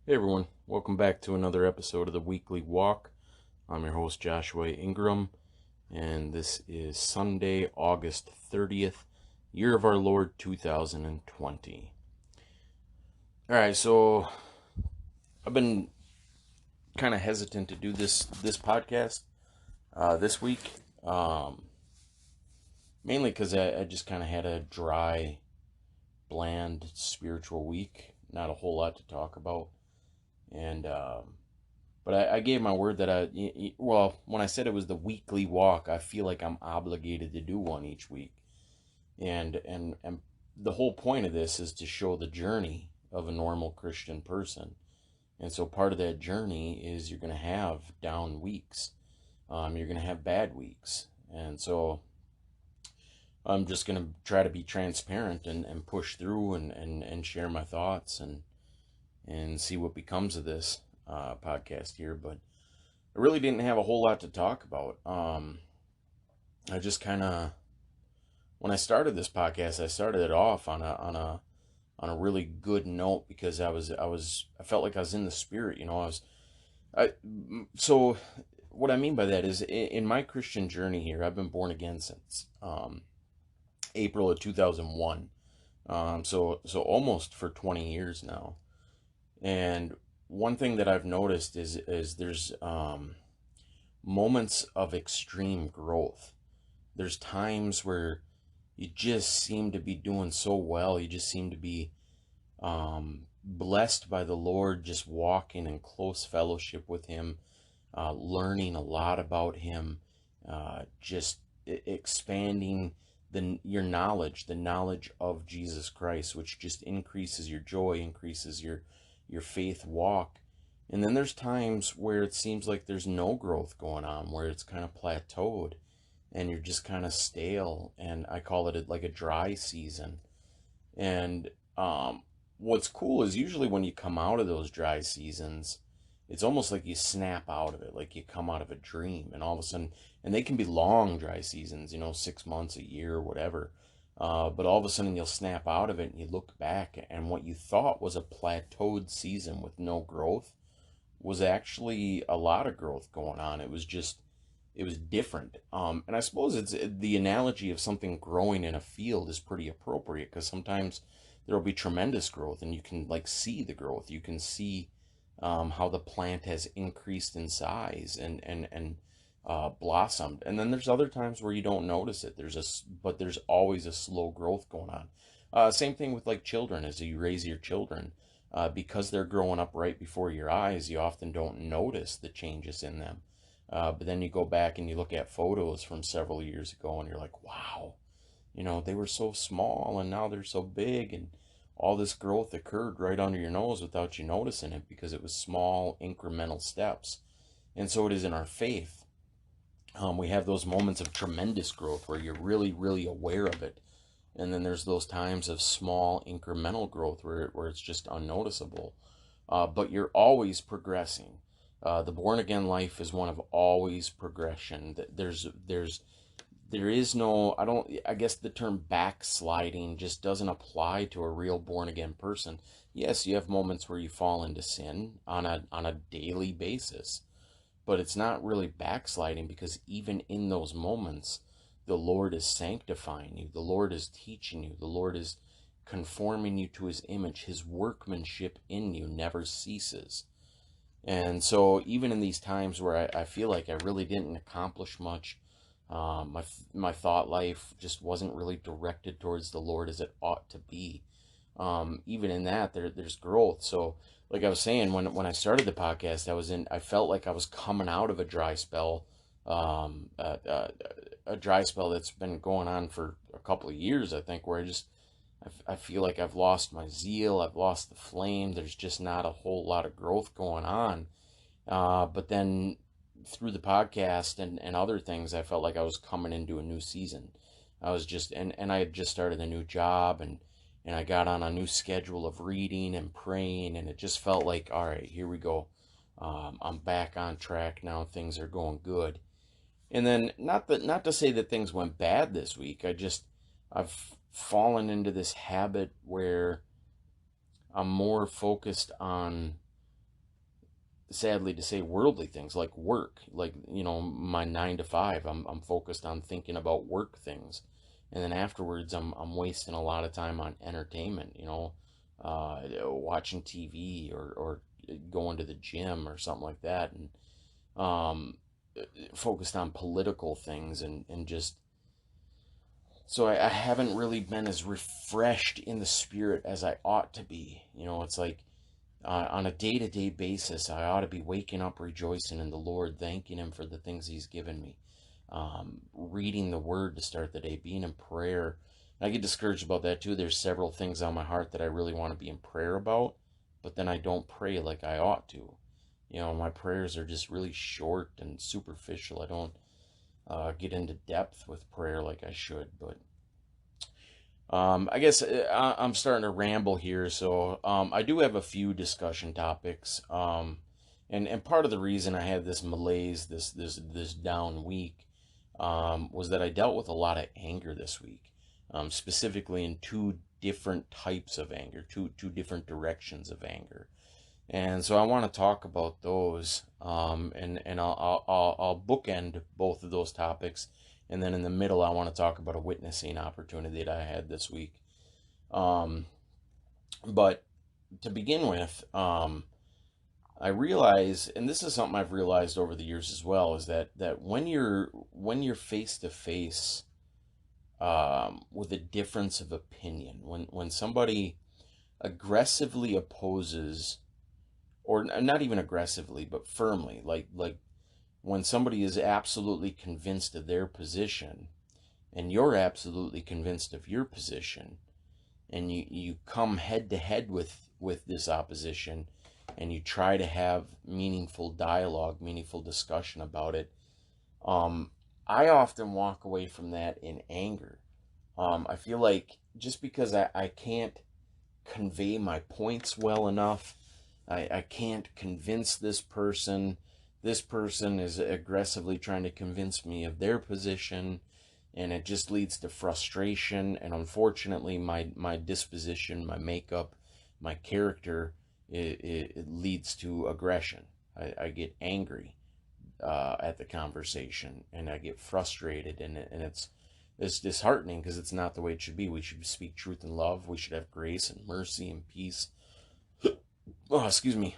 Hey everyone, welcome back to another episode of the Weekly Walk. I'm your host Joshua Ingram, and this is Sunday, August 30th, year of our Lord 2020. Alright, so I've been kind of hesitant to do this podcast this week, mainly because I just kind of had a dry, bland spiritual week, not a whole lot to talk about, and but I gave my word that well, when I said it was the weekly walk, I feel like I'm obligated to do one each week. And the whole point of this is to show the journey of a normal Christian person. And so part of that journey is you're going to have down weeks. You're going to have bad weeks. And so I'm just going to try to be transparent and push through and share my thoughts and see what becomes of this podcast here. But I really didn't have a whole lot to talk about. I just kind of, when I started this podcast, I started it off on a really good note because I felt like I was in the spirit. I so what I mean by that is in my Christian journey here, I've been born again since April of 2001. So almost for 20 years now. And one thing that I've noticed is there's moments of extreme growth. There's times where you just seem to be doing so well. You just seem to be blessed by the Lord, just walking in close fellowship with Him, learning a lot about Him, just expanding your knowledge, the knowledge of Jesus Christ, which just increases your joy, increases your faith walk. And then there's times where it seems like there's no growth going on, where it's kind of plateaued and you're just kind of stale. And I call it like a dry season. And what's cool is usually when you come out of those dry seasons, it's almost like you snap out of it, like you come out of a dream, and all of a sudden, and they can be long dry seasons, 6 months, a year, whatever. But all of a sudden, you'll snap out of it and you look back, and what you thought was a plateaued season with no growth was actually a lot of growth going on. It was different. And I suppose it's the analogy of something growing in a field is pretty appropriate because sometimes there will be tremendous growth and you can like see the growth. You can see how the plant has increased in size and blossomed. And then there's other times where you don't notice it. But there's always a slow growth going on. Same thing with like children as you raise your children. Because they're growing up right before your eyes, you often don't notice the changes in them. But then you go back and you look at photos from several years ago and you're like, wow, they were so small and now they're so big, and all this growth occurred right under your nose without you noticing it because it was small incremental steps. And so it is in our faith. We have those moments of tremendous growth where you're really, really aware of it. And then there's those times of small incremental growth where it's just unnoticeable. But you're always progressing. The born again life is one of always progression. There is no, I guess the term backsliding just doesn't apply to a real born again person. Yes, you have moments where you fall into sin on a daily basis, but it's not really backsliding because even in those moments, the Lord is sanctifying you. The Lord is teaching you. The Lord is conforming you to His image. His workmanship in you never ceases. And so even in these times where I feel like I really didn't accomplish much, my thought life just wasn't really directed towards the Lord as it ought to be. Even in that, there's growth. So, like I was saying, when I started the podcast, I felt like I was coming out of a dry spell, um, uh, uh, a dry spell that's been going on for a couple of years, I think, where I feel like I've lost my zeal, I've lost the flame. There's just not a whole lot of growth going on. But then through the podcast and other things, I felt like I was coming into a new season. I was just, and I had just started a new job and I got on a new schedule of reading and praying, and it just felt like, all right, here we go. I'm back on track now. Things are going good. And then not to say that things went bad this week. I've fallen into this habit where I'm more focused on sadly to say, worldly things like work, like, my 9 to 5. I'm focused on thinking about work things, and then afterwards I'm wasting a lot of time on entertainment, watching TV, or going to the gym or something like that, and um, focused on political things, and just so I haven't really been as refreshed in the spirit as I ought to be. It's like, on a day-to-day basis, I ought to be waking up rejoicing in the Lord, thanking Him for the things He's given me, reading the Word to start the day, being in prayer. And I get discouraged about that too. There's several things on my heart that I really want to be in prayer about, but then I don't pray like I ought to. My prayers are just really short and superficial. I don't get into depth with prayer like I should, but I guess I'm starting to ramble here, so I do have a few discussion topics, and part of the reason I had this malaise, this down week, was that I dealt with a lot of anger this week, specifically in two different types of anger, two different directions of anger, and so I want to talk about those, and I'll bookend both of those topics. And then in the middle, I want to talk about a witnessing opportunity that I had this week. Um, but to begin with, I realize, and this is something I've realized over the years as well, is that when you're face to face with a difference of opinion, when somebody aggressively opposes, or not even aggressively, but firmly, like when somebody is absolutely convinced of their position, and you're absolutely convinced of your position, and you come head to head with this opposition, and you try to have meaningful dialogue, meaningful discussion about it, I often walk away from that in anger. I feel like just because I can't convey my points well enough, I can't convince this person is aggressively trying to convince me of their position, and it just leads to frustration. And unfortunately, my disposition, my makeup, my character, it leads to aggression. I get angry at the conversation, and I get frustrated, and it's disheartening because it's not the way it should be. We should speak truth and love. We should have grace and mercy and peace. Oh, excuse me.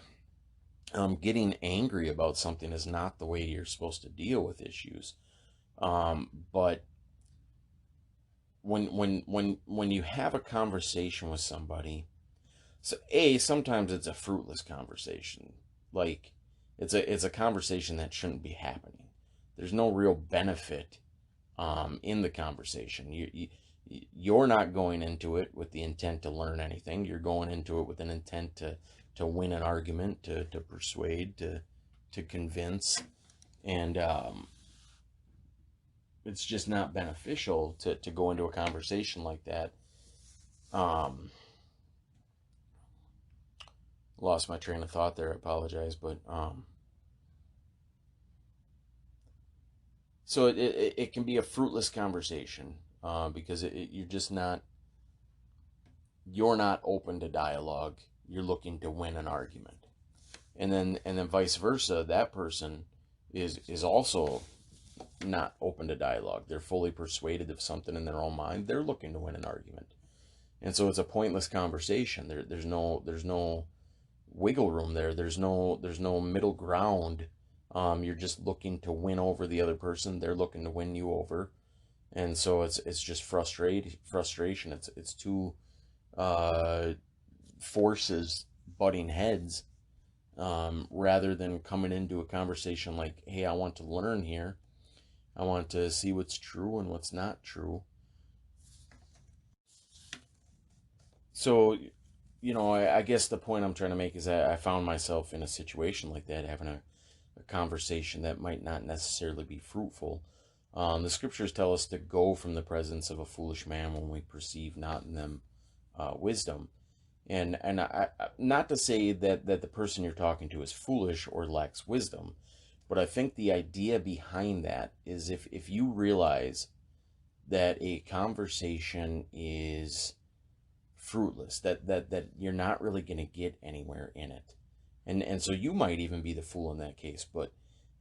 Getting angry about something is not the way you're supposed to deal with issues. But when you have a conversation with somebody, so sometimes it's a fruitless conversation. Like, it's a conversation that shouldn't be happening. There's no real benefit in the conversation. You're not going into it with the intent to learn anything. You're going into it with an intent to win an argument, to persuade, to convince, and it's just not beneficial to go into a conversation like that. Lost my train of thought there. I apologize, but so it can be a fruitless conversation because you're not open to dialogue. You're looking to win an argument, and then vice versa. That person is also not open to dialogue. They're fully persuaded of something in their own mind. They're looking to win an argument, and so it's a pointless conversation. There's no wiggle room there. There's no middle ground. You're just looking to win over the other person. They're looking to win you over, and so it's just frustration. It's two forces butting heads, rather than coming into a conversation like, hey, I want to learn here. I want to see what's true and what's not true. So, I guess the point I'm trying to make is that I found myself in a situation like that, having a conversation that might not necessarily be fruitful. The scriptures tell us to go from the presence of a foolish man when we perceive not in them wisdom. And not to say that the person you're talking to is foolish or lacks wisdom, but I think the idea behind that is if you realize that a conversation is fruitless, that you're not really going to get anywhere in it, And so you might even be the fool in that case. But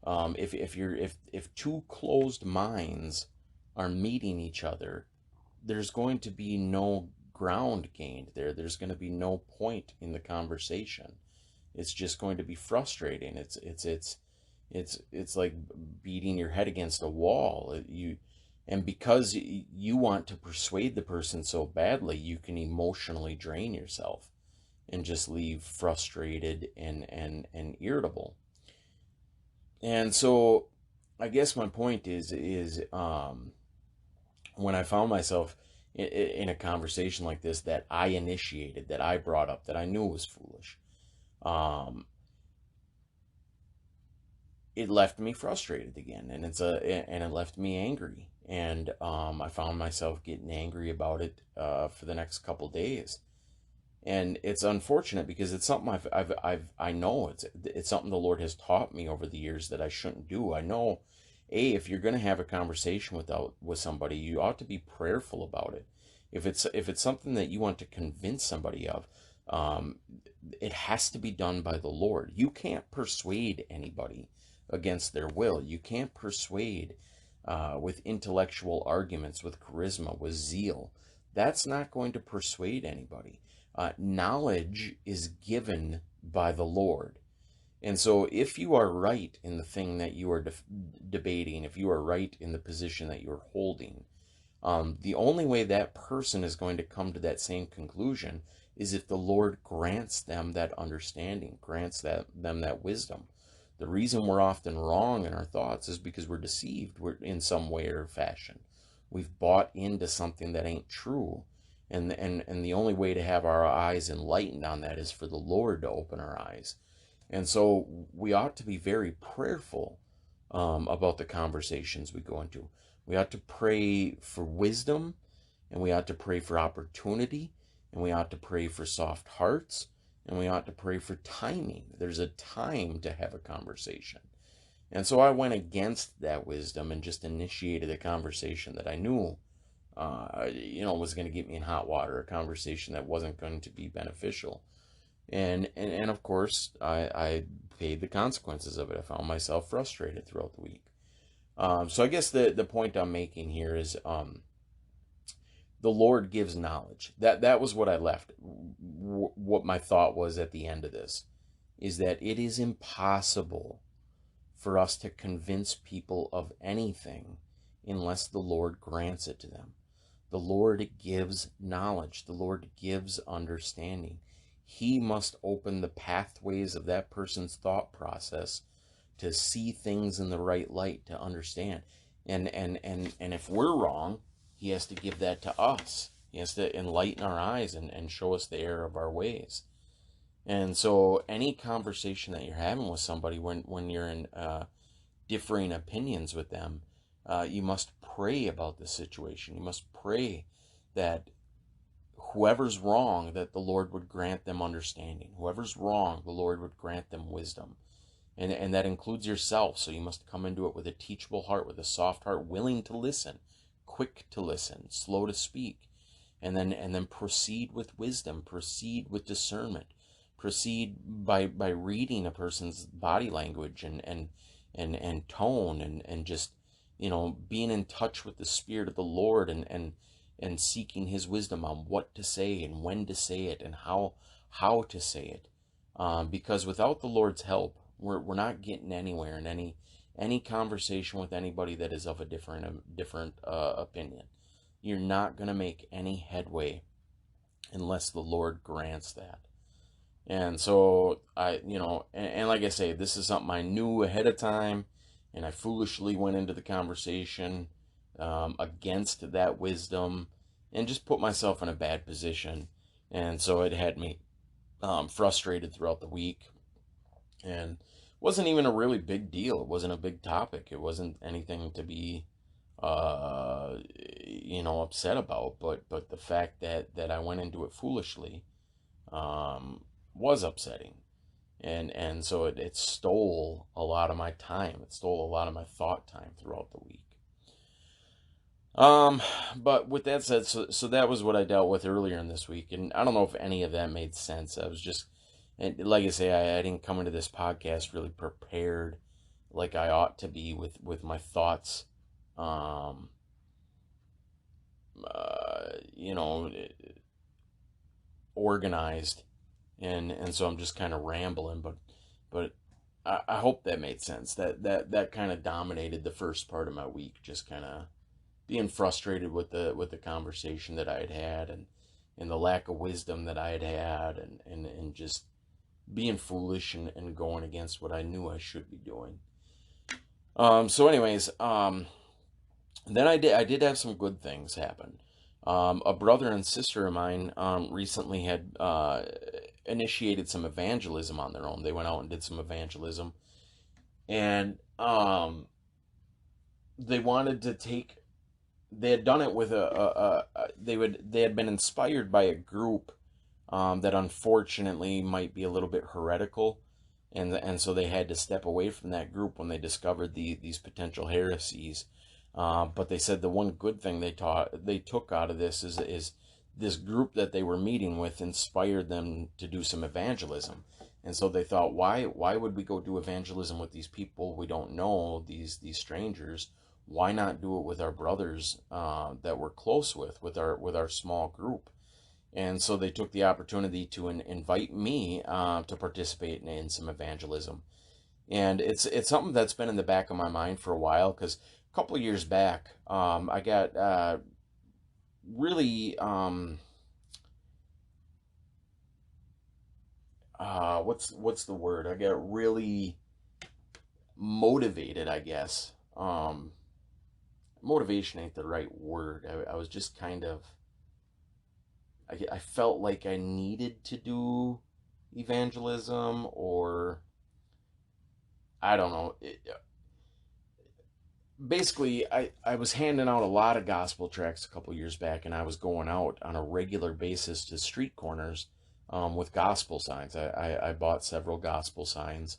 if two closed minds are meeting each other, there's going to be no ground gained there. There's going to be no point in the conversation. It's just going to be frustrating. It's like beating your head against a wall. And because you want to persuade the person so badly, you can emotionally drain yourself and just leave frustrated and irritable. And so I guess my point is when I found myself in a conversation like this that I initiated, that I brought up, that I knew was foolish, um, it left me frustrated again, and it left me angry, and I found myself getting angry about it for the next couple days, and it's unfortunate because it's something I know it's something the Lord has taught me over the years that I shouldn't do. I know, if you're going to have a conversation with somebody, you ought to be prayerful about it. If it's something that you want to convince somebody of, um, it has to be done by the Lord. You can't persuade anybody against their will. You can't persuade with intellectual arguments, with charisma, with zeal. That's not going to persuade anybody. Knowledge is given by the Lord. And so if you are right in the thing that you are debating, if you are right in the position that you're holding, the only way that person is going to come to that same conclusion is if the Lord grants them that understanding, grants them that wisdom. The reason we're often wrong in our thoughts is because we're deceived. We're in some way or fashion. We've bought into something that ain't true. And the only way to have our eyes enlightened on that is for the Lord to open our eyes. And so we ought to be very prayerful about the conversations we go into. We ought to pray for wisdom, and we ought to pray for opportunity, and we ought to pray for soft hearts, and we ought to pray for timing. There's a time to have a conversation. And so I went against that wisdom and just initiated a conversation that I knew was going to get me in hot water, a conversation that wasn't going to be beneficial. And of course, I paid the consequences of it. I found myself frustrated throughout the week. So I guess the point I'm making here is the Lord gives knowledge. That was what I left. What my thought was at the end of this is that it is impossible for us to convince people of anything unless the Lord grants it to them. The Lord gives knowledge. The Lord gives understanding. He must open the pathways of that person's thought process to see things in the right light, to understand. And if we're wrong, he has to give that to us. He has to enlighten our eyes and show us the error of our ways. And so any conversation that you're having with somebody when you're in differing opinions with them, you must pray about the situation. You must pray that whoever's wrong, that the Lord would grant them understanding. Whoever's wrong, the Lord would grant them wisdom. And that includes yourself. So you must come into it with a teachable heart, with a soft heart, willing to listen, quick to listen, slow to speak, and then proceed with wisdom, proceed with discernment, proceed by reading a person's body language and tone and just being in touch with the Spirit of the Lord and seeking His wisdom on what to say and when to say it and how to say it, because without the Lord's help, we're not getting anywhere in any conversation with anybody that is of a different opinion. You're not going to make any headway unless the Lord grants that. And so and like I say, this is something I knew ahead of time, and I foolishly went into the conversation against that wisdom and just put myself in a bad position. And so it had me frustrated throughout the week, and wasn't even a really big deal. It wasn't a big topic. It wasn't anything to be upset about, but the fact that I went into it foolishly was upsetting. And so it stole a lot of my time. It stole a lot of my thought time throughout the week. But with that said, so that was what I dealt with earlier in this week, and I don't know if any of that made sense. I was just And like I say, I didn't come into this podcast really prepared like I ought to be with my thoughts, um, you know, organized, and so I'm just kind of rambling, but I hope that made sense. That kind of dominated the first part of my week, just kind of being frustrated with the conversation that I had had, and the lack of wisdom that I had had, and just being foolish and going against what I knew I should be doing. So anyways, then I did have some good things happen. A brother and sister of mine recently had initiated some evangelism on their own. They went out and did some evangelism, and they wanted to take. They had done it with they had been inspired by a group that unfortunately might be a little bit heretical, and so they had to step away from that group when they discovered these potential heresies. But they said the one good thing they took out of this is this group that they were meeting with inspired them to do some evangelism. And so they thought, why would we go do evangelism with these people we don't know, these strangers? Why not do it with our brothers that we're close with our small group? And so they took the opportunity to invite me to participate in some evangelism. And it's something that's been in the back of my mind for a while, because a couple of years back, I got really what's the word? I got really motivated, I guess. Motivation ain't the right word. I was just kind of I felt like I needed to do evangelism, or I don't know. Basically, I was handing out a lot of gospel tracts a couple years back, and I was going out on a regular basis to street corners with gospel signs. I bought several gospel signs,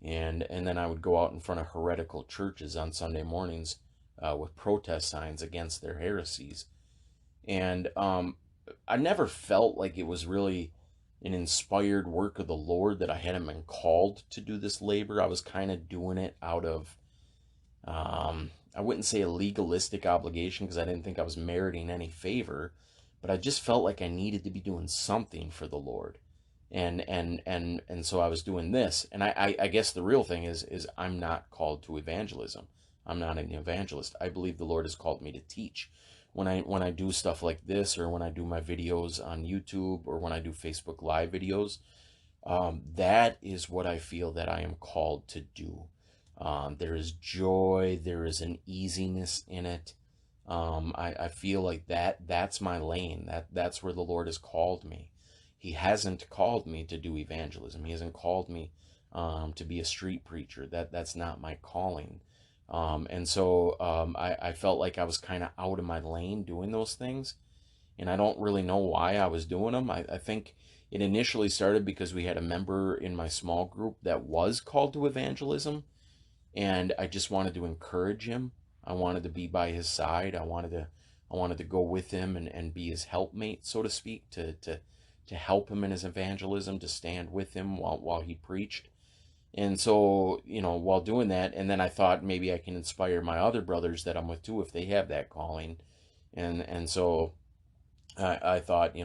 and then I would go out in front of heretical churches on Sunday mornings with protest signs against their heresies. And I never felt like it was really an inspired work of the Lord, that I hadn't been called to do this labor. I was kind of doing it out of I wouldn't say a legalistic obligation, because I didn't think I was meriting any favor, but I just felt like I needed to be doing something for the Lord. And so I was doing this. And I guess the real thing is I'm not called to evangelism. I'm not an evangelist. I believe the Lord has called me to teach. When I do stuff like this, or when I do my videos on YouTube, or when I do Facebook Live videos, that is what I feel that I am called to do. There is joy, there is an easiness in it. I feel like that's my lane. That's where the Lord has called me. He hasn't called me to do evangelism. He hasn't called me to be a street preacher. That's not my calling. And so I felt like I was kind of out of my lane doing those things, and I don't really know why I was doing them. I think it initially started because we had a member in my small group that was called to evangelism, and I just wanted to encourage him. I wanted to be by his side. I wanted to go with him and be his helpmate, so to speak, to help him in his evangelism, to stand with him while he preached. And so, while doing that, and then I thought maybe I can inspire my other brothers that I'm with too, if they have that calling. And so I thought,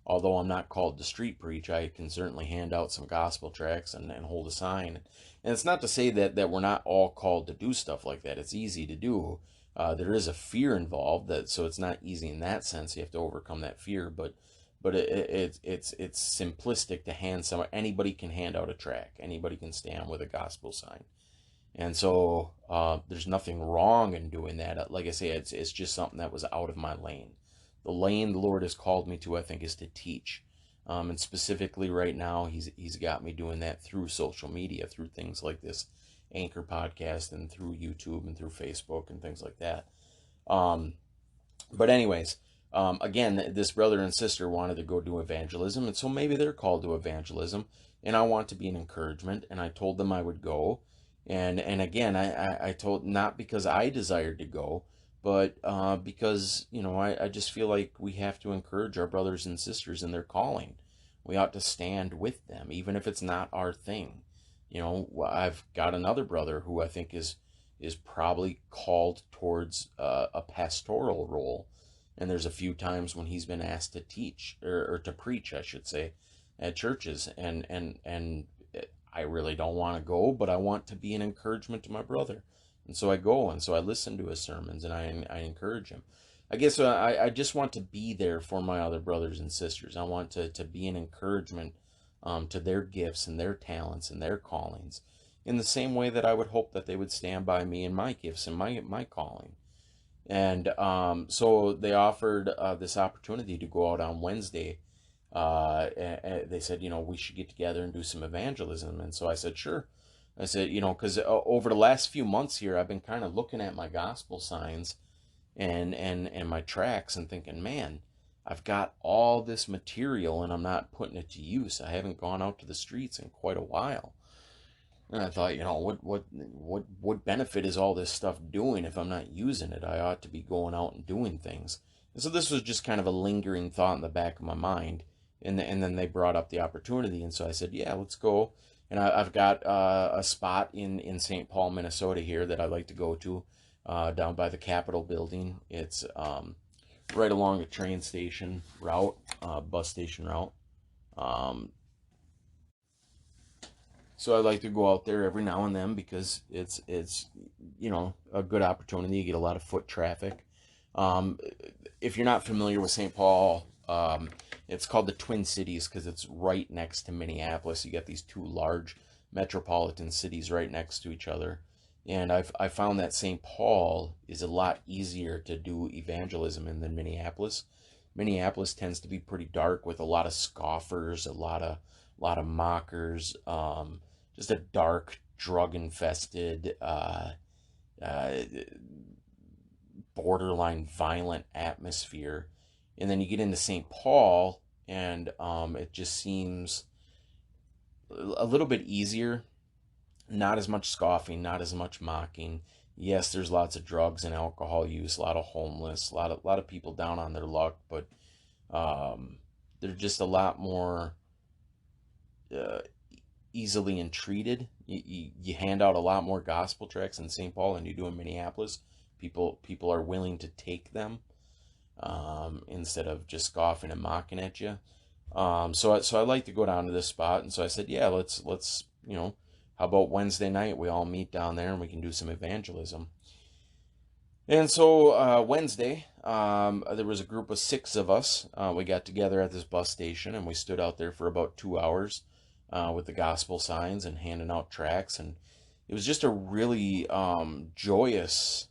although I'm not called to street preach, I can certainly hand out some gospel tracts and hold a sign. And it's not to say that we're not all called to do stuff like that. It's easy to do. There is a fear involved, so it's not easy in that sense. You have to overcome that fear, but it's simplistic to hand someone. Anybody can hand out a tract. Anybody can stand with a gospel sign. And so there's nothing wrong in doing that. Like I say, it's just something that was out of my lane. The lane the Lord has called me to, I think, is to teach. And specifically right now, he's got me doing that through social media, through things like this Anchor podcast, and through YouTube, and through Facebook, and things like that. But anyways, again, this brother and sister wanted to go do evangelism, and so maybe they're called to evangelism, and I want to be an encouragement, and I told them I would go. And again, I told, not because I desired to go, but because, I just feel like we have to encourage our brothers and sisters in their calling. We ought to stand with them, even if it's not our thing. I've got another brother who I think is probably called towards a pastoral role, and there's a few times when he's been asked to teach or to preach, I should say, at churches, and I really don't want to go, but I want to be an encouragement to my brother, and so I go, and so I listen to his sermons, and I encourage him. I guess I just want to be there for my other brothers and sisters. I want to be an encouragement to their gifts and their talents and their callings, in the same way that I would hope that they would stand by me in my gifts and my calling. And so they offered this opportunity to go out on Wednesday. And they said, we should get together and do some evangelism. And so I said, sure. I said, because over the last few months here, I've been kind of looking at my gospel signs and my tracts and thinking, man, I've got all this material and I'm not putting it to use. I haven't gone out to the streets in quite a while. And I thought, what benefit is all this stuff doing if I'm not using it? I ought to be going out and doing things. And so this was just kind of a lingering thought in the back of my mind. And then they brought up the opportunity, and so I said, yeah, let's go. And I've got a spot in St. Paul, Minnesota here that I like to go to, down by the Capitol building. It's right along the train station route, bus station route. So I like to go out there every now and then because it's a good opportunity. You get a lot of foot traffic. If you're not familiar with St. Paul, it's called the Twin Cities because it's right next to Minneapolis. You got these two large metropolitan cities right next to each other. And I found that St. Paul is a lot easier to do evangelism in than Minneapolis. Minneapolis tends to be pretty dark with a lot of scoffers, a lot of mockers, just a dark, drug-infested, borderline violent atmosphere. And then you get into St. Paul, and it just seems a little bit easier. Not as much scoffing, not as much mocking. Yes, there's lots of drugs and alcohol use, a lot of homeless, a lot of people down on their luck, but they're just a lot more easily entreated. You hand out a lot more gospel tracts in St. Paul than you do in Minneapolis. People are willing to take them instead of just scoffing and mocking at you. So I like to go down to this spot, and so I said, yeah, let's how about Wednesday night we all meet down there and we can do some evangelism. And so Wednesday, there was a group of 6 of us. We got together at this bus station and we stood out there for about 2 hours with the gospel signs and handing out tracts. And it was just a really joyous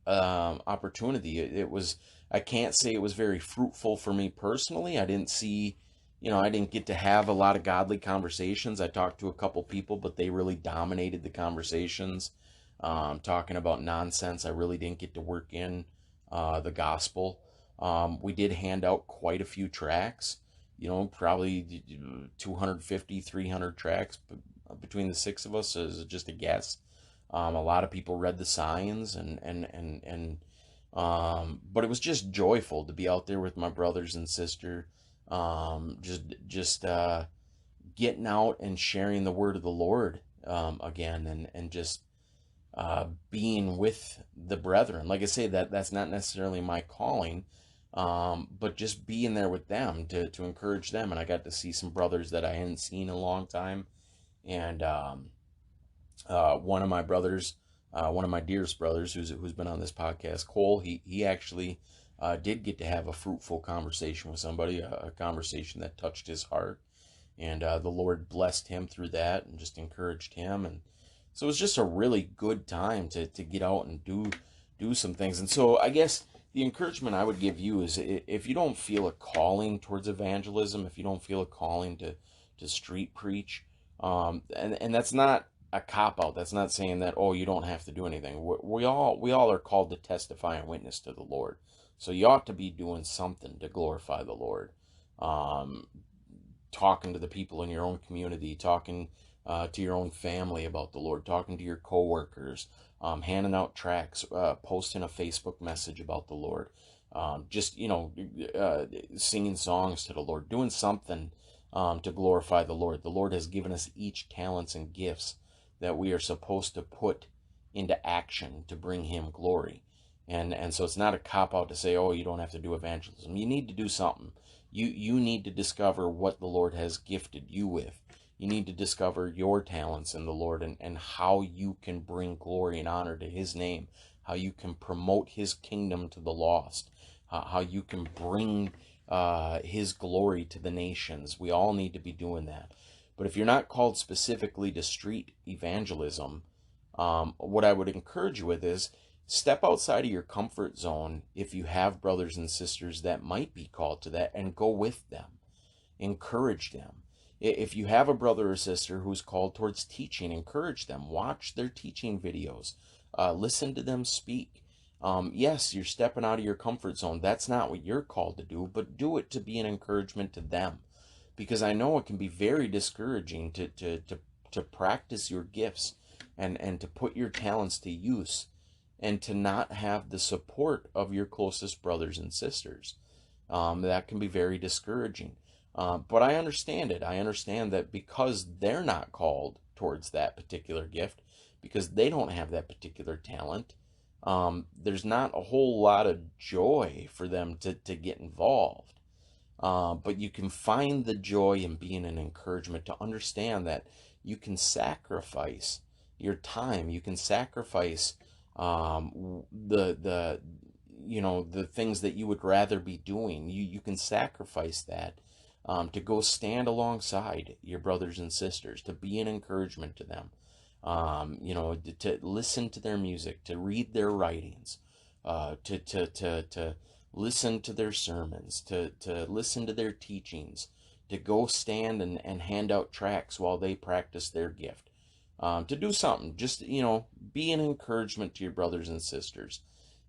opportunity. It was, I can't say it was very fruitful for me personally. I didn't get to have a lot of godly conversations. I talked to a couple people, but they really dominated the conversations. Talking about nonsense. I really didn't get to work in the gospel. We did hand out quite a few tracts, probably 250, 300 tracts between the 6 of us, as just a guess. A lot of people read the signs but it was just joyful to be out there with my brothers and sister, just getting out and sharing the word of the Lord again, and just being with the brethren. Like I say, that's not necessarily my calling, but just being there with them to encourage them. And I got to see some brothers that I hadn't seen in a long time. And one of my brothers, one of my dearest brothers, who's been on this podcast, Cole, he actually did get to have a fruitful conversation with somebody, a conversation that touched his heart. And the Lord blessed him through that and just encouraged him. And so it was just a really good time to get out and do some things. And so I guess the encouragement I would give you is, if you don't feel a calling towards evangelism, if you don't feel a calling to street preach, and that's not a cop-out. That's not saying that, you don't have to do anything. We all are called to testify and witness to the Lord. So you ought to be doing something to glorify the Lord. Talking to the people in your own community, talking to your own family about the Lord, talking to your coworkers, handing out tracts, posting a Facebook message about the Lord, just singing songs to the Lord, doing something to glorify the Lord. The Lord has given us each talents and gifts that we are supposed to put into action to bring him glory. And so it's not a cop-out to say, oh, you don't have to do evangelism. You need to do something. You need to discover what the Lord has gifted you with. You need to discover your talents in the Lord, and how you can bring glory and honor to his name, how you can promote his kingdom to the lost, how you can bring his glory to the nations. We all need to be doing that. But if you're not called specifically to street evangelism, what I would encourage you with is step outside of your comfort zone if you have brothers and sisters that might be called to that, and go with them. Encourage them. If you have a brother or sister who's called towards teaching, encourage them. Watch their teaching videos. Listen to them speak. Yes, you're stepping out of your comfort zone. That's not what you're called to do, but do it to be an encouragement to them. Because I know it can be very discouraging to practice your gifts and to put your talents to use, and to not have the support of your closest brothers and sisters. That can be very discouraging. But I understand it. I understand that because they're not called towards that particular gift, because they don't have that particular talent, there's not a whole lot of joy for them to get involved. But you can find the joy in being an encouragement, to understand that you can sacrifice your time. You can sacrifice the things that you would rather be doing. You can sacrifice that to go stand alongside your brothers and sisters, to be an encouragement to them, to listen to their music, to read their writings, to listen to their sermons, to listen to their teachings, to go stand and hand out tracts while they practice their gift, to do something, just, be an encouragement to your brothers and sisters.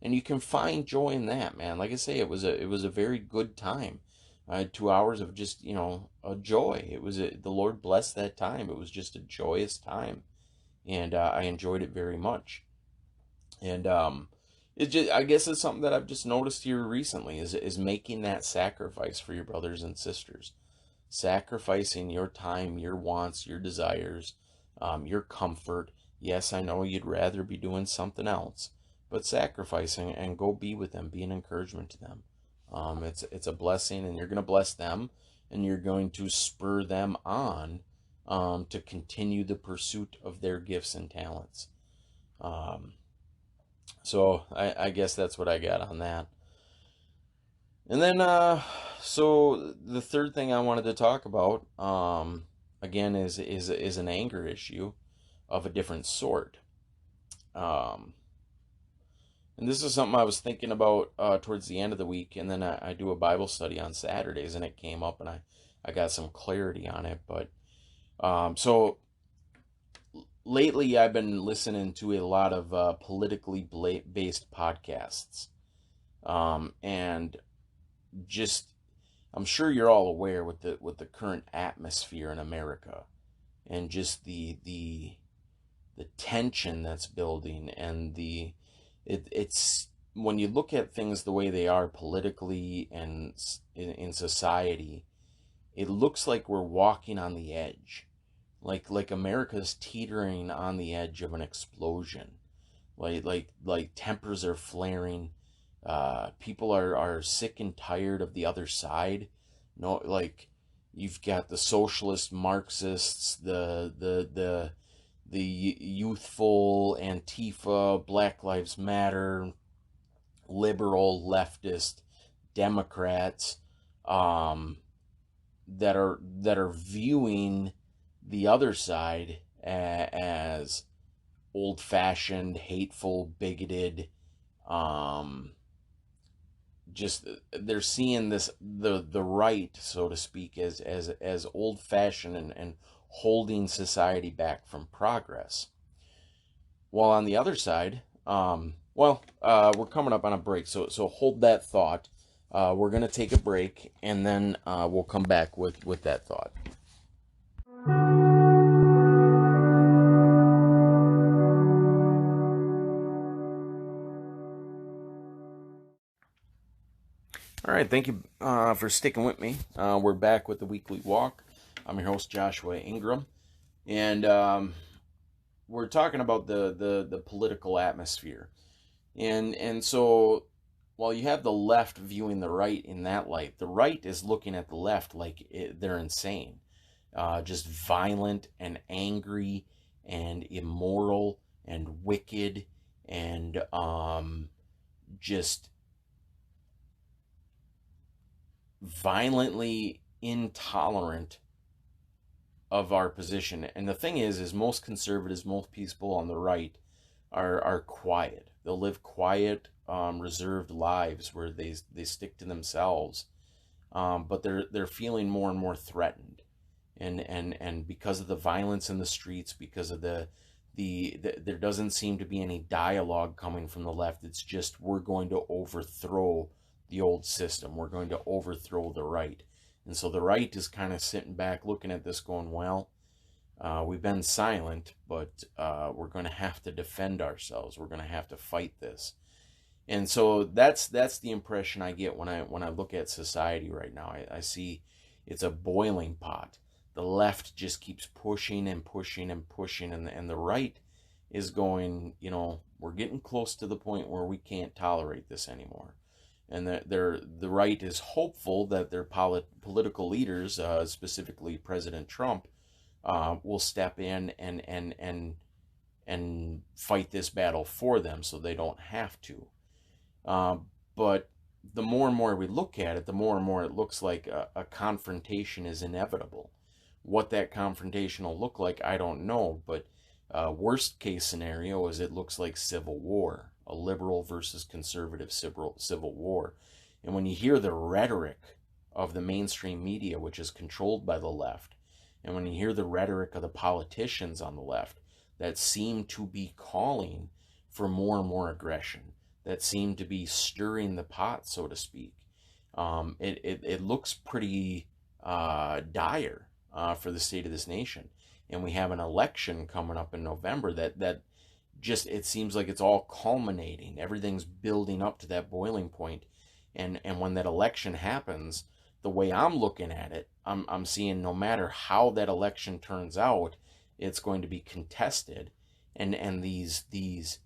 And you can find joy in that, man. Like I say, it was a very good time. I had 2 hours of just, a joy. The Lord blessed that time. It was just a joyous time. And I enjoyed it very much. And I guess it's something that I've just noticed here recently, is making that sacrifice for your brothers and sisters. Sacrificing your time, your wants, your desires, your comfort. Yes, I know you'd rather be doing something else, but sacrificing and go be with them, be an encouragement to them. It's a blessing, and you're going to bless them, and you're going to spur them on to continue the pursuit of their gifts and talents. So I guess that's what I got on that. And then, so the third thing I wanted to talk about, again, is an anger issue of a different sort. And this is something I was thinking about towards the end of the week, and then I do a Bible study on Saturdays, and it came up, and I got some clarity on it. But so lately I've been listening to a lot of politically based podcasts, and just, I'm sure you're all aware with the current atmosphere in America, and just the tension that's building, and it's when you look at things the way they are politically and in society, it looks like we're walking on the edge, like America's teetering on the edge of an explosion, like tempers are flaring, people are sick and tired of the other side. No, like, you've got the socialist Marxists, the youthful Antifa, Black Lives Matter, liberal leftist Democrats, that are viewing the other side as old-fashioned, hateful, bigoted. Just, they're seeing the right, so to speak, as old-fashioned and holding society back from progress. While on the other side, we're coming up on a break, so hold that thought. We're going to take a break, and then we'll come back with that thought. All right, thank you for sticking with me. We're back with the weekly walk. I'm your host, Joshua Ingram, and we're talking about the political atmosphere. And so while you have the left viewing the right in that light, the right is looking at the left like they're insane, just violent and angry and immoral and wicked and just violently intolerant of our position. And the thing is most conservatives, most people on the right are quiet. They'll live quiet, reserved lives where they stick to themselves, but they're feeling more and more threatened, and because of the violence in the streets, because of the there doesn't seem to be any dialogue coming from the left. It's just, we're going to overthrow the old system. We're going to overthrow the right. And so the right is kind of sitting back looking at this going, well, we've been silent, but we're going to have to defend ourselves. We're going to have to fight this. And so that's the impression I get when I look at society right now. I see it's a boiling pot. The left just keeps pushing and pushing and pushing, and the right is going, we're getting close to the point where we can't tolerate this anymore. And the right is hopeful that their political leaders, specifically President Trump, will step in and fight this battle for them so they don't have to. But the more and more we look at it, the more and more it looks like a confrontation is inevitable. What that confrontation will look like, I don't know, but worst case scenario is it looks like civil war, a liberal versus conservative civil war. And when you hear the rhetoric of the mainstream media, which is controlled by the left, and when you hear the rhetoric of the politicians on the left that seem to be calling for more and more aggression, that seem to be stirring the pot, so to speak, it looks pretty dire for the state of this nation. And we have an election coming up in November that just, it seems like it's all culminating. Everything's building up to that boiling point. And when that election happens, the way I'm looking at it, I'm seeing no matter how that election turns out, it's going to be contested. And these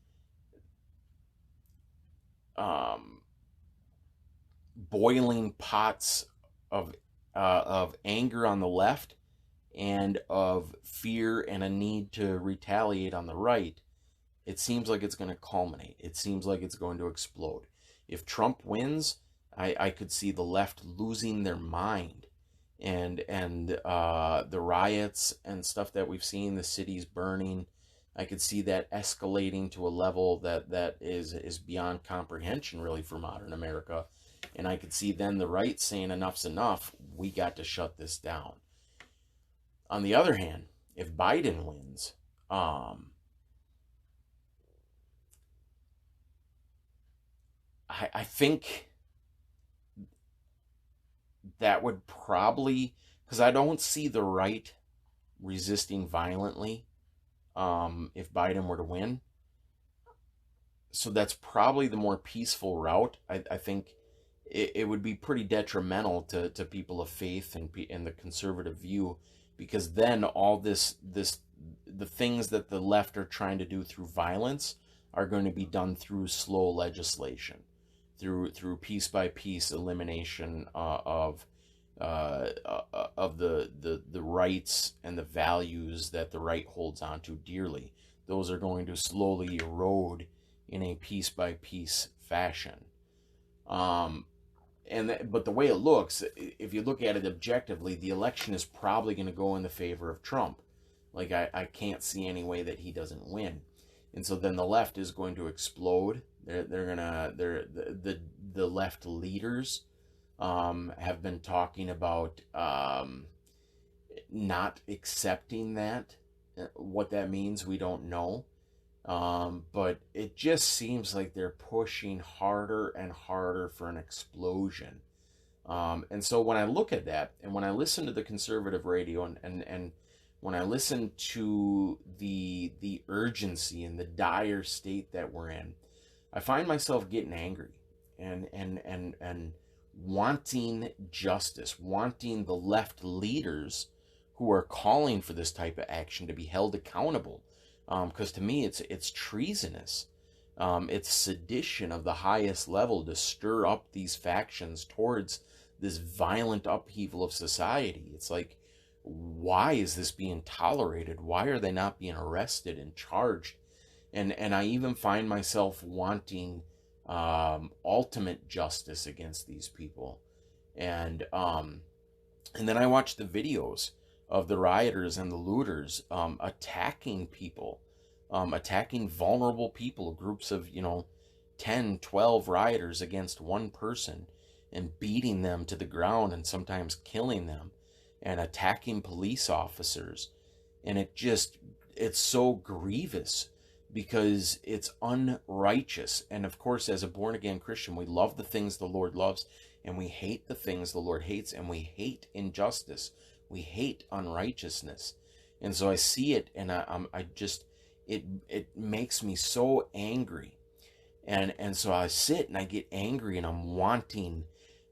boiling pots of anger on the left and of fear and a need to retaliate on the right, it seems like it's going to culminate. It seems like it's going to explode. If Trump wins, I could see the left losing their mind, and the riots and stuff that we've seen, the cities burning, I could see that escalating to a level that is beyond comprehension, really, for modern America. And I could see then the right saying, enough's enough, we got to shut this down. On the other hand, if Biden wins, I think that would probably, because I don't see the right resisting violently if Biden were to win. So that's probably the more peaceful route. I think it would be pretty detrimental to people of faith and the conservative view, because then all the things that the left are trying to do through violence are going to be done through slow legislation, through piece by piece elimination of the rights and the values that the right holds on to dearly. Those are going to slowly erode in a piece by piece fashion. But the way it looks, if you look at it objectively, the election is probably going to go in the favor of Trump. Like, I can't see any way that he doesn't win. And so then the left is going to explode. The left leaders have been talking about not accepting that. What that means, we don't know. But it just seems like they're pushing harder and harder for an explosion. And so when I look at that, and when I listen to the conservative radio, and when I listen to the urgency and the dire state that we're in, I find myself getting angry and wanting justice, wanting the left leaders who are calling for this type of action to be held accountable. Because to me, it's treasonous. It's sedition of the highest level to stir up these factions towards this violent upheaval of society. It's like, why is this being tolerated? Why are they not being arrested and charged? And I even find myself wanting ultimate justice against these people. And then I watch the videos of the rioters and the looters attacking people, attacking vulnerable people, groups of 10, 12 rioters against one person, and beating them to the ground and sometimes killing them, and attacking police officers. And it's so grievous because it's unrighteous. And of course, as a born-again Christian, we love the things the Lord loves, and we hate the things the Lord hates, and we hate injustice. We hate unrighteousness. And so I see it, and it makes me so angry. And so I sit and I get angry, and I'm wanting,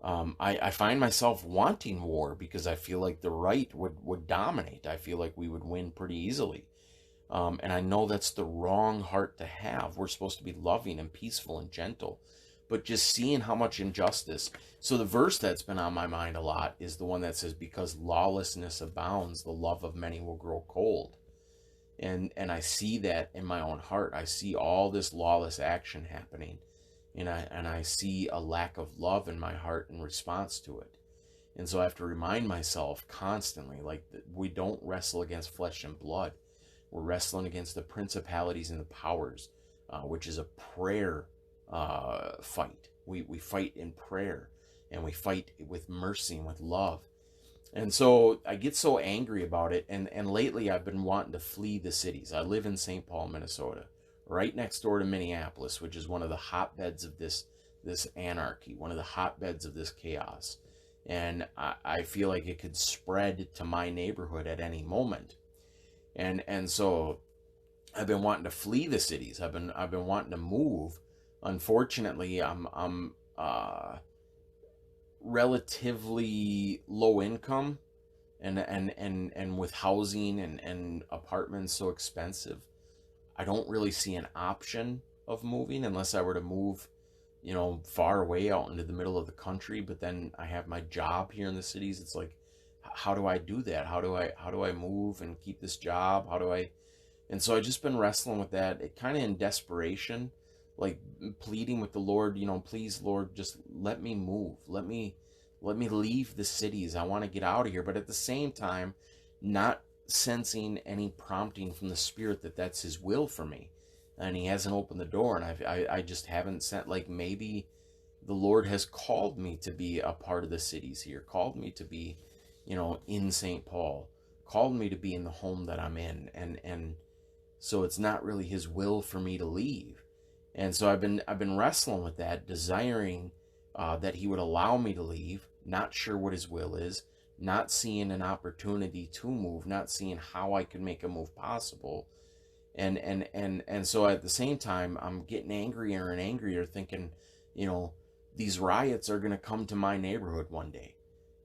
I find myself wanting war, because I feel like the right would dominate. I feel like we would win pretty easily. And I know that's the wrong heart to have. We're supposed to be loving and peaceful and gentle. But just seeing how much injustice. So the verse that's been on my mind a lot is the one that says, because lawlessness abounds, the love of many will grow cold. And I see that in my own heart. I see all this lawless action happening. And I see a lack of love in my heart in response to it. And so I have to remind myself constantly, like, we don't wrestle against flesh and blood. We're wrestling against the principalities and the powers, which is a prayer fight. We fight in prayer, and we fight with mercy and with love. And so I get so angry about it, and lately I've been wanting to flee the cities. I live in St. Paul, Minnesota, right next door to Minneapolis, which is one of the hotbeds of this anarchy, one of the hotbeds of this chaos. And I feel like it could spread to my neighborhood at any moment. And so I've been wanting to flee the cities. I've been wanting to move. Unfortunately, I'm relatively low income, and with housing and apartments so expensive, I don't really see an option of moving unless I were to move, far away out into the middle of the country. But then I have my job here in the cities. It's like, how do I do that? How do I move and keep this job? And so I've just been wrestling with that, it kind of in desperation, like pleading with the Lord, please, Lord, just let me move. Let me leave the cities. I want to get out of here. But at the same time, not sensing any prompting from the Spirit that that's his will for me. And he hasn't opened the door, and I just haven't sent, like, maybe the Lord has called me to be a part of the cities here, called me to be, in St. Paul, called me to be in the home that I'm in. And so it's not really his will for me to leave. And so I've been wrestling with that, desiring that he would allow me to leave, not sure what his will is, not seeing an opportunity to move, not seeing how I could make a move possible. And so at the same time, I'm getting angrier and angrier, thinking, these riots are going to come to my neighborhood one day.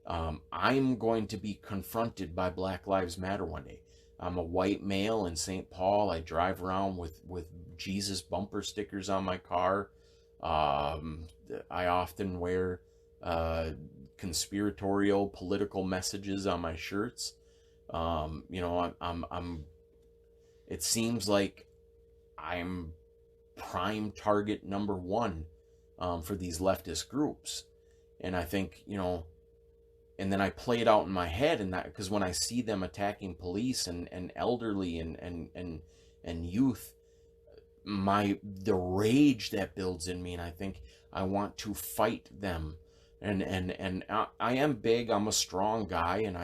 I'm going to be confronted by Black Lives Matter one day. I'm a white male in St. Paul. I drive around with Jesus bumper stickers on my car. I often wear conspiratorial political messages on my shirts. It seems like I'm prime target number one for these leftist groups. And I think, and then I play it out in my head, and that, because when I see them attacking police and elderly and youth, the rage that builds in me, and I think I want to fight them. And I am big, I'm a strong guy, and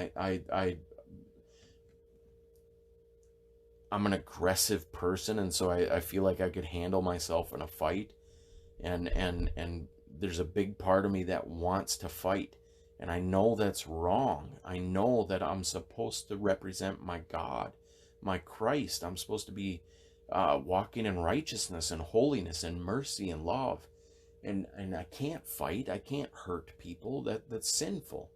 I'm an aggressive person, and so I feel like I could handle myself in a fight. And there's a big part of me that wants to fight. And I know that's wrong. I know that I'm supposed to represent my God, my Christ. I'm supposed to be walking in righteousness and holiness and mercy and love. And I can't fight. I can't hurt people. That's sinful.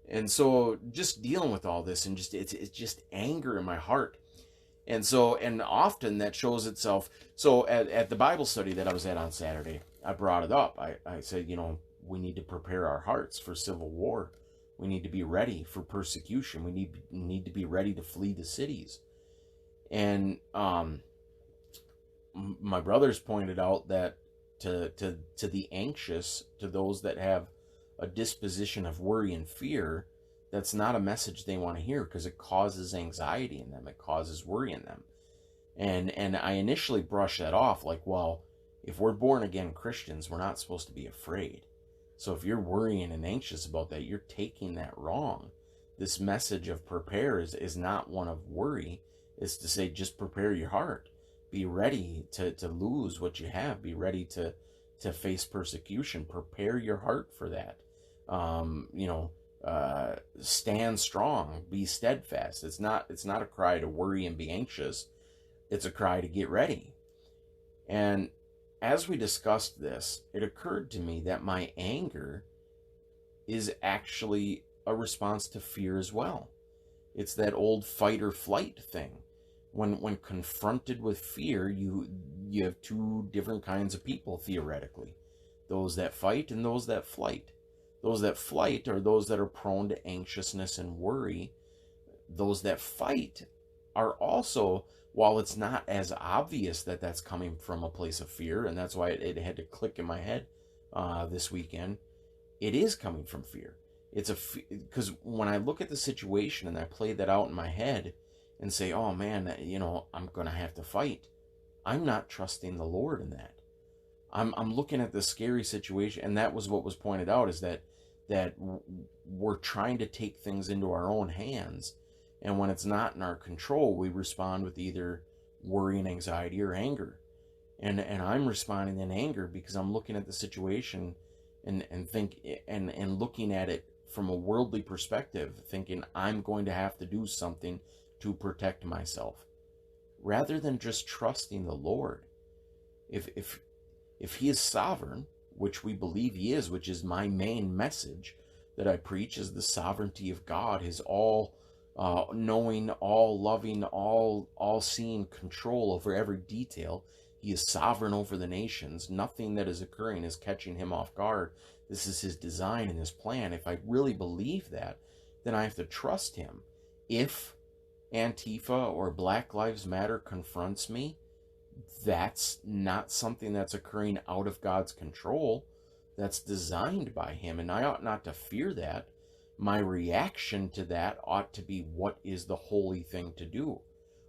And so just dealing with all this, and just it's just anger in my heart. And so, and often that shows itself. So at the Bible study that I was at on Saturday, I brought it up. I said, we need to prepare our hearts for civil war. We need to be ready for persecution. We need to be ready to flee the cities. And my brothers pointed out that to the anxious, to those that have a disposition of worry and fear, that's not a message they want to hear, because it causes anxiety in them. It causes worry in them. And I initially brushed that off like, well, if we're born again Christians, we're not supposed to be afraid. So if you're worrying and anxious about that, you're taking that wrong. This message of prepare is not one of worry. It's to say, just prepare your heart. Be ready to lose what you have. Be ready to face persecution. Prepare your heart for that. Stand strong. Be steadfast. It's not a cry to worry and be anxious. It's a cry to get ready. And as we discussed this, it occurred to me that my anger is actually a response to fear as well. It's that old fight or flight thing. When confronted with fear, you have two different kinds of people, theoretically. Those that fight and those that flight. Those that flight are those that are prone to anxiousness and worry. Those that fight are also, while it's not as obvious that that's coming from a place of fear, and that's why it had to click in my head this weekend, it is coming from fear. It's because when I look at the situation and I play that out in my head and say, oh man, I'm going to have to fight, I'm not trusting the Lord in that. I'm looking at the scary situation, and that was what was pointed out, is that we're trying to take things into our own hands, and when it's not in our control, we respond with either worry and anxiety or anger. And I'm responding in anger because I'm looking at the situation and looking at it from a worldly perspective, thinking I'm going to have to do something to protect myself, rather than just trusting the Lord. If he is sovereign, which we believe he is, which is my main message that I preach, is the sovereignty of God, his all knowing, all loving, all seeing control over every detail. He is sovereign over the nations. Nothing that is occurring is catching him off guard. This is his design and his plan. If I really believe that, then I have to trust him. If Antifa or Black Lives Matter confronts me, that's not something that's occurring out of God's control. That's designed by him, and I ought not to fear that. My reaction to that ought to be, what is the holy thing to do?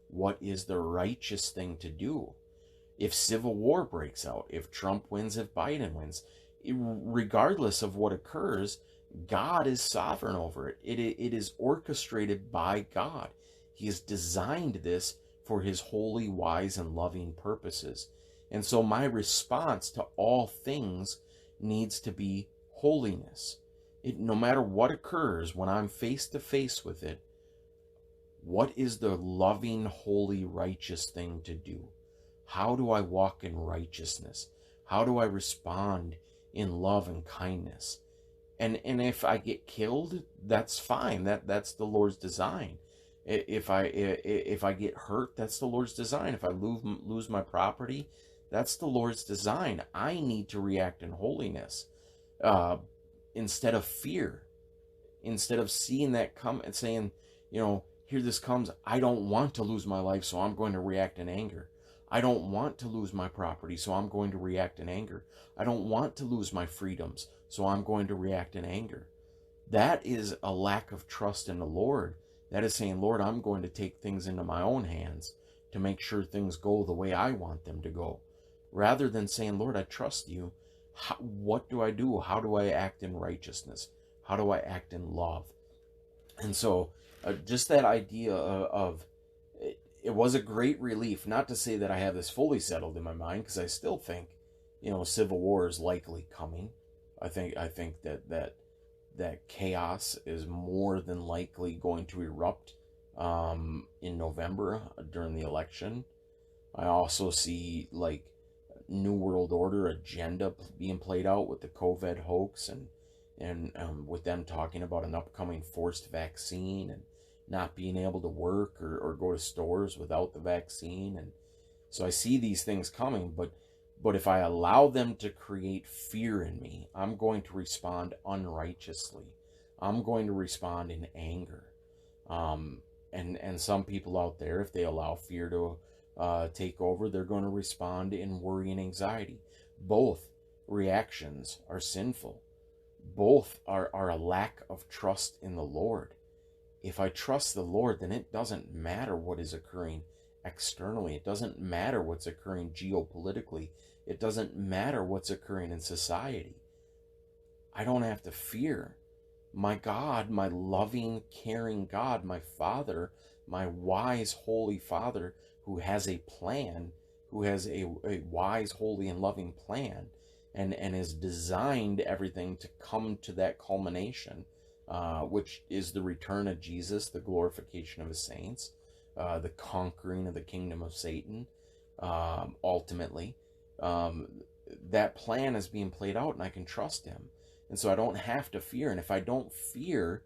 What is the righteous thing to do? If civil war breaks out, if Trump wins, if Biden wins, regardless of what occurs, God is sovereign over it. It is orchestrated by God. He has designed this for his holy, wise, and loving purposes. And so my response to all things needs to be holiness. No matter what occurs, when I'm face to face with it, what is the loving, holy, righteous thing to do? How do I walk in righteousness? How do I respond in love and kindness? And if I get killed, that's fine. That's the Lord's design. If I get hurt, that's the Lord's design. If I lose my property, that's the Lord's design. I need to react in holiness instead of fear. Instead of seeing that come and saying, here this comes, I don't want to lose my life, so I'm going to react in anger. I don't want to lose my property, so I'm going to react in anger. I don't want to lose my freedoms, so I'm going to react in anger. That is a lack of trust in the Lord. That is saying, Lord, I'm going to take things into my own hands to make sure things go the way I want them to go. Rather than saying, Lord, I trust you. What do I do? How do I act in righteousness? How do I act in love? And so just that idea of it was a great relief. Not to say that I have this fully settled in my mind, because I still think, civil war is likely coming. I think that chaos is more than likely going to erupt in November during the election. I also see New World Order agenda being played out with the COVID hoax, and and with them talking about an upcoming forced vaccine and not being able to work or go to stores without the vaccine. And so I see these things coming, but if I allow them to create fear in me, I'm going to respond unrighteously. I'm going to respond in anger. And some people out there, if they allow fear to take over, they're going to respond in worry and anxiety. Both reactions are sinful. Both are a lack of trust in the Lord. If I trust the Lord, then it doesn't matter what is occurring externally. It doesn't matter what's occurring geopolitically. It doesn't matter what's occurring in society. I don't have to fear. My God, my loving, caring God, my Father, my wise, holy Father, who has a plan, who has a wise, holy, and loving plan, and has designed everything to come to that culmination, which is the return of Jesus, the glorification of his saints, the conquering of the kingdom of Satan, ultimately. That plan is being played out, and I can trust him. And so I don't have to fear. And if I don't fear,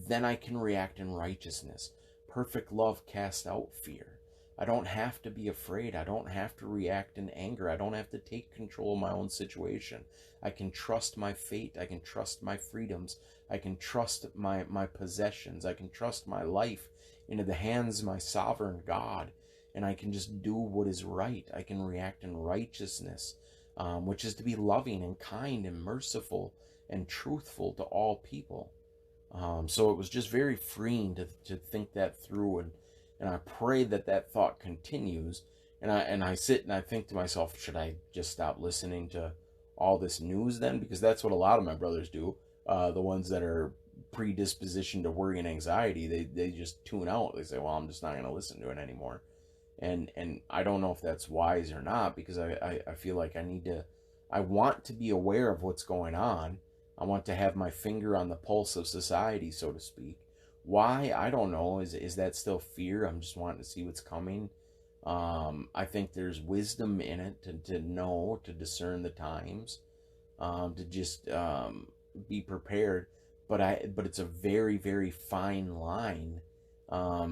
then I can react in righteousness. Perfect love casts out fear. I don't have to be afraid. I don't have to react in anger. I don't have to take control of my own situation. I can trust my fate. I can trust my freedoms. I can trust my possessions. I can trust my life into the hands of my sovereign God. And I can just do what is right. I can react in righteousness, which is to be loving and kind and merciful and truthful to all people. So it was just very freeing to think that through, and I pray that thought continues. And I sit and I think to myself, should I just stop listening to all this news then? Because that's what a lot of my brothers do. The ones that are predispositioned to worry and anxiety, they just tune out. They say, well, I'm just not going to listen to it anymore. And I don't know if that's wise or not, because I feel like I want to be aware of what's going on. I want to have my finger on the pulse of society, so to speak. Why? I don't know. Is that still fear? I'm just wanting to see what's coming. I think there's wisdom in it to know, to discern the times, to just be prepared. But it's a very, very fine line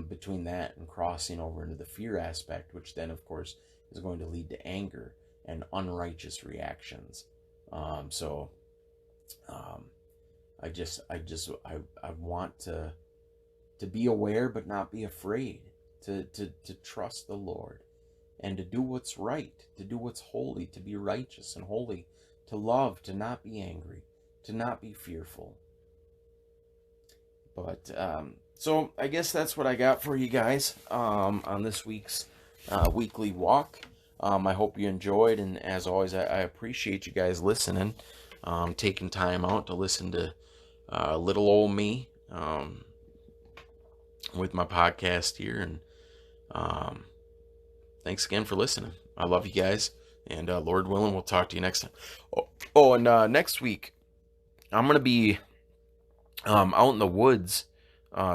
between that and crossing over into the fear aspect, which then, of course, is going to lead to anger and unrighteous reactions. I want to be aware but not be afraid, to trust the Lord, and to do what's right, to do what's holy, to be righteous and holy, to love, to not be angry, to not be fearful. But so I guess that's what I got for you guys on this week's weekly walk. I hope you enjoyed, and as always, I appreciate you guys listening, taking time out to listen to little old me with my podcast here. And thanks again for listening. I love you guys, and Lord willing, we'll talk to you next time. And next week, I'm going to be out in the woods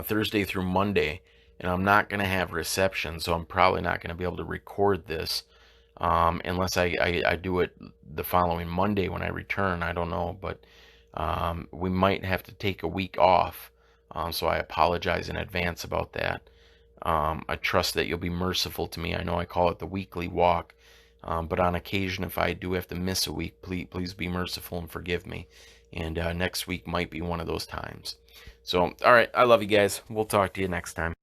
Thursday through Monday, and I'm not going to have reception, so I'm probably not going to be able to record this unless I do it the following Monday when I return. I don't know, but we might have to take a week off, so I apologize in advance about that. I trust that you'll be merciful to me. I know I call it the weekly walk, but on occasion, if I do have to miss a week, please be merciful and forgive me. And next week might be one of those times. So, all right, I love you guys. We'll talk to you next time.